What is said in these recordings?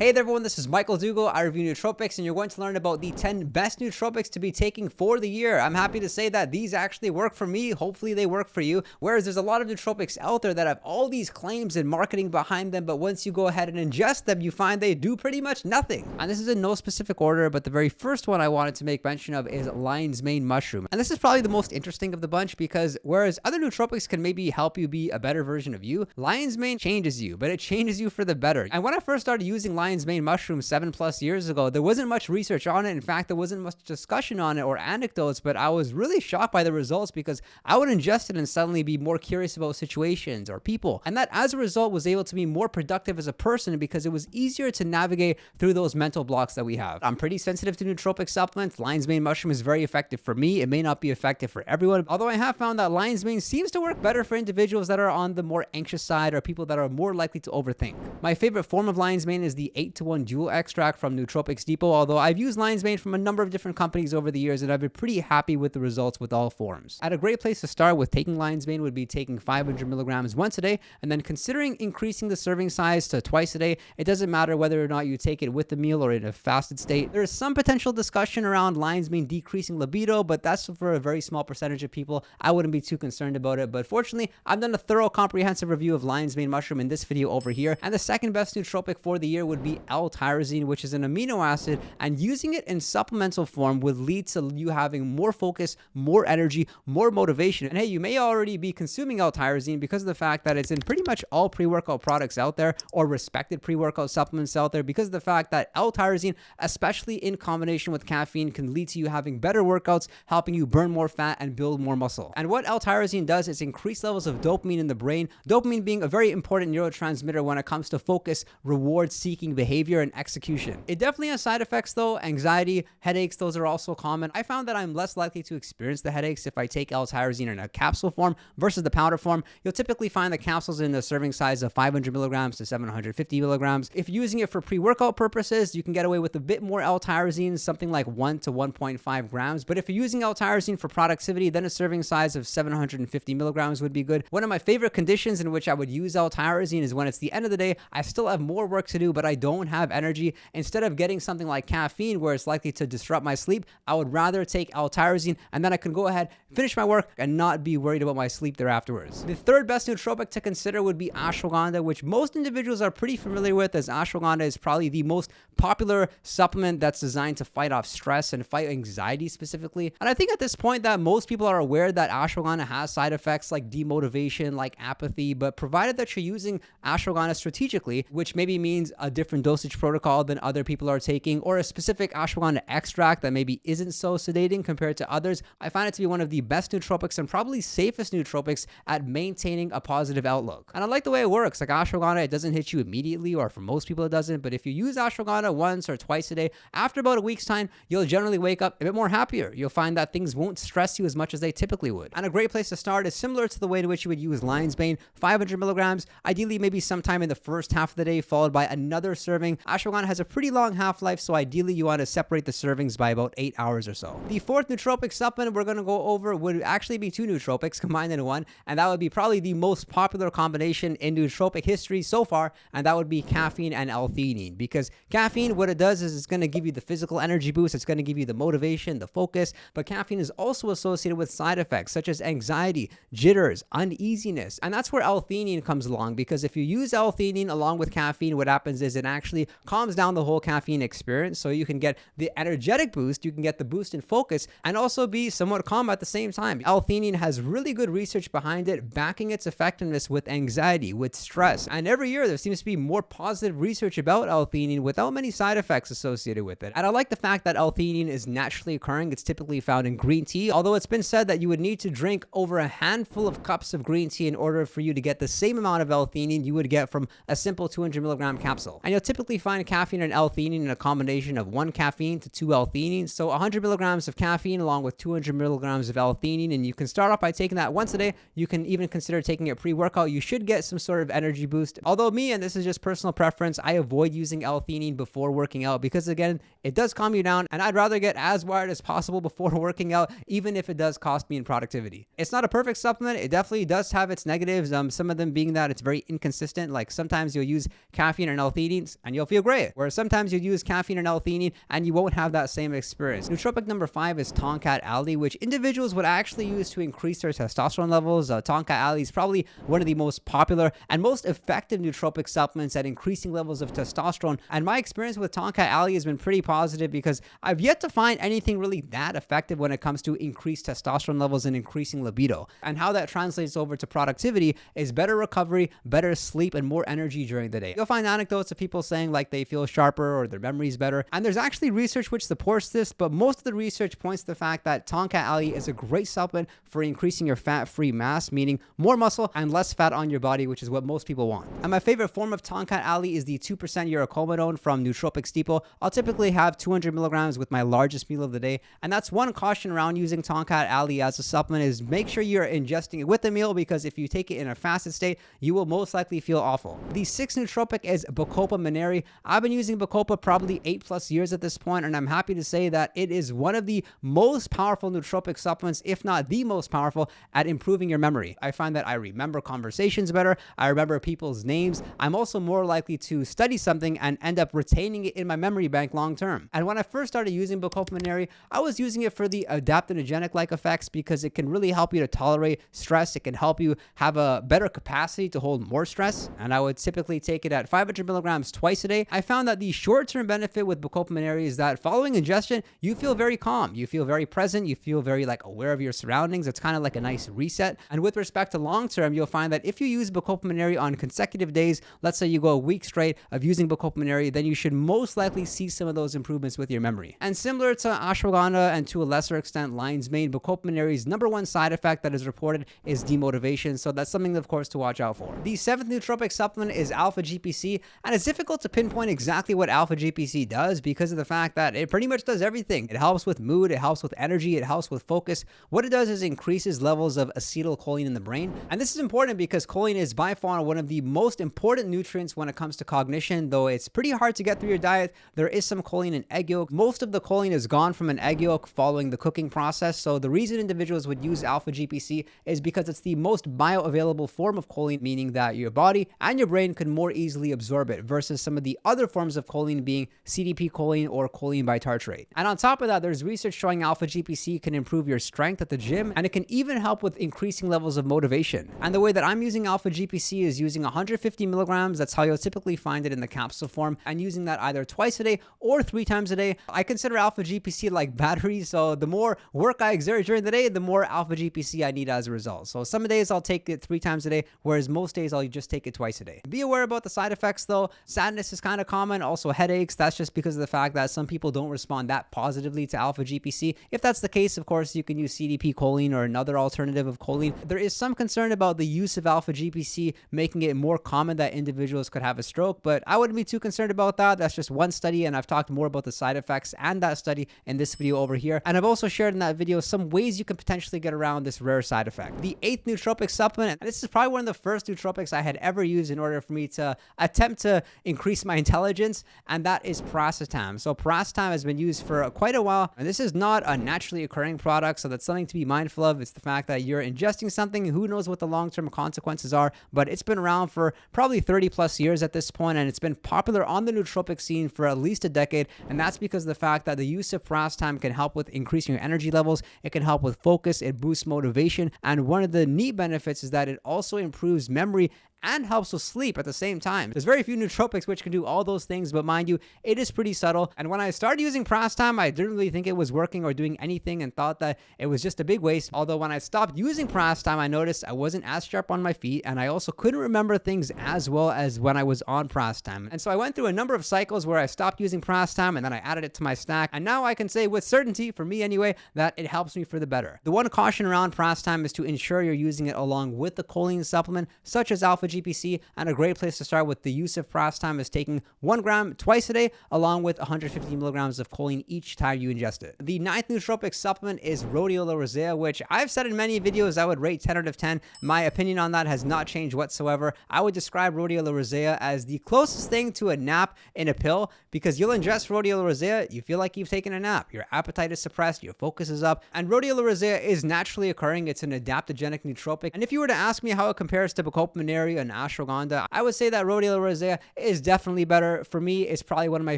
Hey there everyone, this is Michael Dougal. I review nootropics and you're going to learn about the 10 best nootropics to be taking for the year. I'm happy to say that these actually work for me. Hopefully they work for you. Whereas there's a lot of nootropics out there that have all these claims and marketing behind them, but once you go ahead and ingest them, you find they do pretty much nothing. And this is in no specific order, but the very first one I wanted to make mention of is lion's mane mushroom. And this is probably the most interesting of the bunch because whereas other nootropics can maybe help you be a better version of you, lion's mane changes you, but it changes you for the better. And when I first started using lion's mane mushroom 7+ years ago, there wasn't much research on it. In fact, there wasn't much discussion on it or anecdotes, but I was really shocked by the results because I would ingest it and suddenly be more curious about situations or people. And that as a result was able to be more productive as a person because it was easier to navigate through those mental blocks that we have. I'm pretty sensitive to nootropic supplements. Lion's mane mushroom is very effective for me. It may not be effective for everyone, although I have found that lion's mane seems to work better for individuals that are on the more anxious side or people that are more likely to overthink. My favorite form of lion's mane is the 8-to-1 dual extract from Nootropics Depot, although I've used lion's mane from a number of different companies over the years and I've been pretty happy with the results with all forms. At a great place to start with taking lion's mane would be taking 500 milligrams once a day and then considering increasing the serving size to twice a day. It doesn't matter whether or not you take it with the meal or in a fasted state. There is some potential discussion around lion's mane decreasing libido, but that's for a very small percentage of people. I wouldn't be too concerned about it, but fortunately I've done a thorough comprehensive review of lion's mane mushroom in this video over here. And the second best nootropic for the year would be L-tyrosine, which is an amino acid, and using it in supplemental form would lead to you having more focus, more energy, more motivation. And hey, you may already be consuming L-tyrosine because of the fact that it's in pretty much all pre-workout products out there or respected pre-workout supplements out there, because of the fact that L-tyrosine, especially in combination with caffeine, can lead to you having better workouts, helping you burn more fat and build more muscle. And what L-tyrosine does is increase levels of dopamine in the brain, dopamine being a very important neurotransmitter when it comes to focus, reward-seeking behavior, and execution. It definitely has side effects though. Anxiety, headaches, those are also common. I found that I'm less likely to experience the headaches if I take L-tyrosine in a capsule form versus the powder form. You'll typically find the capsules in the serving size of 500 milligrams to 750 milligrams. If you're using it for pre-workout purposes, you can get away with a bit more L-tyrosine, something like 1 to 1.5 grams. But if you're using L-tyrosine for productivity, then a serving size of 750 milligrams would be good. One of my favorite conditions in which I would use L-tyrosine is when it's the end of the day, I still have more work to do, but I don't have energy. Instead of getting something like caffeine where it's likely to disrupt my sleep, I would rather take L-tyrosine and then I can go ahead, finish my work and not be worried about my sleep there afterwards. The third best nootropic to consider would be ashwagandha, which most individuals are pretty familiar with, as ashwagandha is probably the most popular supplement that's designed to fight off stress and fight anxiety specifically. And I think at this point that most people are aware that ashwagandha has side effects like demotivation, like apathy, but provided that you're using ashwagandha strategically, which maybe means a different dosage protocol than other people are taking, or a specific ashwagandha extract that maybe isn't so sedating compared to others, I find it to be one of the best nootropics and probably safest nootropics at maintaining a positive outlook. And I like the way it works. Like ashwagandha, it doesn't hit you immediately, or for most people it doesn't, but if you use ashwagandha once or twice a day, after about a week's time, you'll generally wake up a bit more happier. You'll find that things won't stress you as much as they typically would. And a great place to start is similar to the way in which you would use lion's mane, 500 milligrams, ideally maybe sometime in the first half of the day, followed by another serving. Ashwagandha has a pretty long half-life, so ideally you want to separate the servings by about 8 hours or so. The fourth nootropic supplement we're going to go over would actually be two nootropics combined in one, and that would be probably the most popular combination in nootropic history so far, and that would be caffeine and L-theanine. Because caffeine, what it does is it's going to give you the physical energy boost, it's going to give you the motivation, the focus, but caffeine is also associated with side effects such as anxiety, jitters, uneasiness, and that's where L-theanine comes along, because if you use L-theanine along with caffeine, what happens is it actually calms down the whole caffeine experience, so you can get the energetic boost, you can get the boost in focus, and also be somewhat calm at the same time. L-theanine has really good research behind it, backing its effectiveness with anxiety, with stress, and every year there seems to be more positive research about L-theanine without many side effects associated with it. And I like the fact that L-theanine is naturally occurring. It's typically found in green tea, although it's been said that you would need to drink over a handful of cups of green tea in order for you to get the same amount of L-theanine you would get from a simple 200 milligram capsule. And you'll typically find caffeine and L-theanine in a combination of 1 caffeine to 2 L-theanine, so 100 milligrams of caffeine along with 200 milligrams of L-theanine, and you can start off by taking that once a day. You can even consider taking it pre-workout. You should get some sort of energy boost. Although me, and this is just personal preference, I avoid using L-theanine before working out because again, it does calm you down, and I'd rather get as wired as possible before working out, even if it does cost me in productivity. It's not a perfect supplement. It definitely does have its negatives, some of them being that it's very inconsistent. Like sometimes you'll use caffeine and L-theanine, things and you'll feel great. Whereas sometimes you'd use caffeine and L-theanine and you won't have that same experience. Nootropic number 5 is Tongkat Ali, which individuals would actually use to increase their testosterone levels. Tongkat Ali is probably one of the most popular and most effective nootropic supplements at increasing levels of testosterone. And my experience with Tongkat Ali has been pretty positive because I've yet to find anything really that effective when it comes to increased testosterone levels and increasing libido. And how that translates over to productivity is better recovery, better sleep, and more energy during the day. You'll find anecdotes of people saying like they feel sharper or their memory's better. And there's actually research which supports this, but most of the research points to the fact that Tongkat Ali is a great supplement for increasing your fat-free mass, meaning more muscle and less fat on your body, which is what most people want. And my favorite form of Tongkat Ali is the 2% urocomadone from Nootropics Depot. I'll typically have 200 milligrams with my largest meal of the day. And that's one caution around using Tongkat Ali as a supplement is make sure you're ingesting it with the meal, because if you take it in a fasted state, you will most likely feel awful. The 6th nootropic is Bacopa monnieri. I've been using Bacopa probably 8+ years at this point, and I'm happy to say that it is one of the most powerful nootropic supplements, if not the most powerful, at improving your memory. I find that I remember conversations better. I remember people's names. I'm also more likely to study something and end up retaining it in my memory bank long term. And when I first started using Bacopa monnieri, I was using it for the adaptogenic-like effects because it can really help you to tolerate stress. It can help you have a better capacity to hold more stress. And I would typically take it at 500 milligrams twice a day. I found that the short-term benefit with Bacopa monnieri is that following ingestion, you feel very calm. You feel very present. You feel very aware of your surroundings. It's kind of like a nice reset. And with respect to long-term, you'll find that if you use Bacopa monnieri on consecutive days, let's say you go a week straight of using Bacopa monnieri, then you should most likely see some of those improvements with your memory. And similar to Ashwagandha and to a lesser extent lion's mane, Bacopa monnieri's number one side effect that is reported is demotivation. So that's something, of course, to watch out for. The 7th nootropic supplement is Alpha-GPC, and it's difficult to pinpoint exactly what Alpha-GPC does because of the fact that it pretty much does everything. It helps with mood, it helps with energy, it helps with focus. What it does is increases levels of acetylcholine in the brain. And this is important because choline is by far one of the most important nutrients when it comes to cognition. Though it's pretty hard to get through your diet, there is some choline in egg yolk. Most of the choline is gone from an egg yolk following the cooking process. So the reason individuals would use Alpha-GPC is because it's the most bioavailable form of choline, meaning that your body and your brain can more easily absorb it versus some of the other forms of choline being CDP choline or choline bitartrate. And on top of that, there's research showing Alpha-GPC can improve your strength at the gym, and it can even help with increasing levels of motivation. And the way that I'm using Alpha-GPC is using 150 milligrams. That's how you'll typically find it in the capsule form, and using that either twice a day or 3 times a day. I consider Alpha-GPC like batteries, so the more work I exert during the day, the more Alpha-GPC I need as a result. So some days I'll take it 3 times a day, whereas most days I'll just take it twice a day. Be aware about the side effects though. Sadness is kind of common, also headaches. That's just because of the fact that some people don't respond that positively to Alpha-GPC. If that's the case, of course, you can use CDP choline or another alternative of choline. There is some concern about the use of Alpha-GPC making it more common that individuals could have a stroke, but I wouldn't be too concerned about that. That's just one study, and I've talked more about the side effects and that study in this video over here. And I've also shared in that video some ways you can potentially get around this rare side effect. The 8th nootropic supplement, and this is probably one of the first nootropics I had ever used in order for me to attempt to increase my intelligence, and that is Piracetam. So Piracetam has been used for quite a while, and this is not a naturally occurring product, so that's something to be mindful of. It's the fact that you're ingesting something, who knows what the long-term consequences are, but it's been around for probably 30+ years at this point, and it's been popular on the nootropic scene for at least a decade, and that's because of the fact that the use of Piracetam can help with increasing your energy levels, it can help with focus, it boosts motivation, and one of the neat benefits is that it also improves memory and helps with sleep at the same time. There's very few nootropics which can do all those things, but mind you, it is pretty subtle. And when I started using Piracetam, I didn't really think it was working or doing anything and thought that it was just a big waste. Although when I stopped using Piracetam, I noticed I wasn't as sharp on my feet, and I also couldn't remember things as well as when I was on Piracetam. And so I went through a number of cycles where I stopped using Piracetam and then I added it to my stack. And now I can say with certainty, for me anyway, that it helps me for the better. The one caution around Piracetam is to ensure you're using it along with the choline supplement, such as Alpha-GPC, and a great place to start with the use of Piracetam is taking 1 gram twice a day, along with 150 milligrams of choline each time you ingest it. The 9th nootropic supplement is Rhodiola rosea, which I've said in many videos I would rate 10 out of 10. My opinion on that has not changed whatsoever. I would describe Rhodiola rosea as the closest thing to a nap in a pill, because you'll ingest Rhodiola rosea, you feel like you've taken a nap, your appetite is suppressed, your focus is up, and Rhodiola rosea is naturally occurring. It's an adaptogenic nootropic, and if you were to ask me how it compares to Bacopa monnieri, and Ashwagandha. I would say that Rhodiola rosea is definitely better. For me, it's probably one of my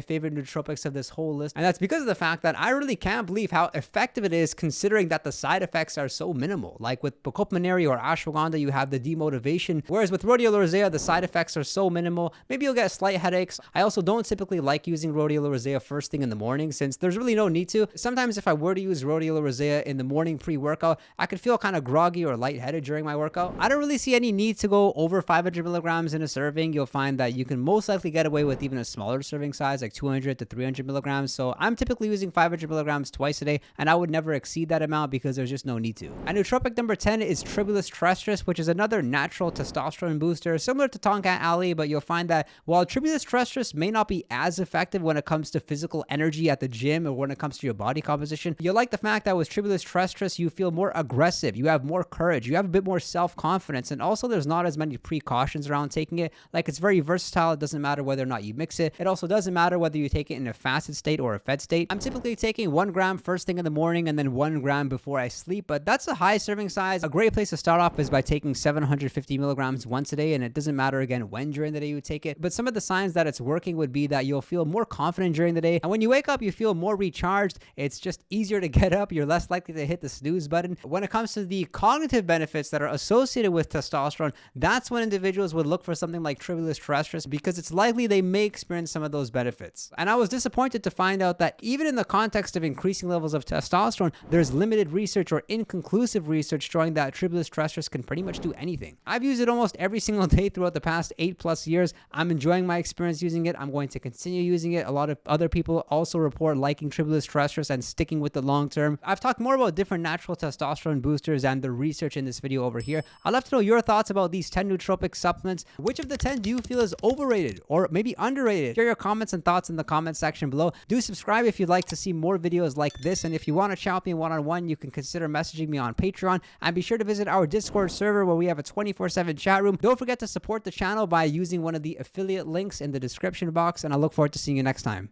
favorite nootropics of this whole list. And that's because of the fact that I really can't believe how effective it is, considering that the side effects are so minimal. Like with Bacopa monnieri or Ashwagandha, you have the demotivation, whereas with Rhodiola rosea, the side effects are so minimal. Maybe you'll get slight headaches. I also don't typically like using Rhodiola rosea first thing in the morning, since there's really no need to. Sometimes if I were to use Rhodiola rosea in the morning pre-workout, I could feel kind of groggy or lightheaded during my workout. I don't really see any need to go over 500 milligrams in a serving. You'll find that you can most likely get away with even a smaller serving size, like 200 to 300 milligrams. So I'm typically using 500 milligrams twice a day, and I would never exceed that amount because there's just no need to. And nootropic number 10 is Tribulus terrestris, which is another natural testosterone booster, similar to Tongkat alley, but you'll find that while Tribulus terrestris may not be as effective when it comes to physical energy at the gym or when it comes to your body composition, you'll like the fact that with Tribulus terrestris, you feel more aggressive, you have more courage, you have a bit more self-confidence, and also there's not as many precautions around taking it. Like, it's very versatile. It doesn't matter whether or not you mix it. It also doesn't matter whether you take it in a fasted state or a fed state. I'm typically taking 1 gram first thing in the morning and then 1 gram before I sleep, but that's a high serving size. A great place to start off is by taking 750 milligrams once a day, and it doesn't matter again when during the day you take it. But some of the signs that it's working would be that you'll feel more confident during the day, and when you wake up you feel more recharged. It's just easier to get up. You're less likely to hit the snooze button. When it comes to the cognitive benefits that are associated with testosterone, that's when individuals would look for something like Tribulus terrestris, because it's likely they may experience some of those benefits. And I was disappointed to find out that even in the context of increasing levels of testosterone, there's limited research or inconclusive research showing that Tribulus terrestris can pretty much do anything. I've used it almost every single day throughout the past 8+ years. I'm enjoying my experience using it. I'm going to continue using it. A lot of other people also report liking Tribulus terrestris and sticking with it long term. I've talked more about different natural testosterone boosters and the research in this video over here. I'd love to know your thoughts about these 10 nootropic supplements. Which of the 10 do you feel is overrated or maybe underrated? Share your comments and thoughts in the comment section below. Do subscribe if you'd like to see more videos like this, and if you want to chat with me one-on-one, you can consider messaging me on Patreon, and be sure to visit our Discord server where we have a 24/7 chat room. Don't forget to support the channel by using one of the affiliate links in the description box, and I look forward to seeing you next time.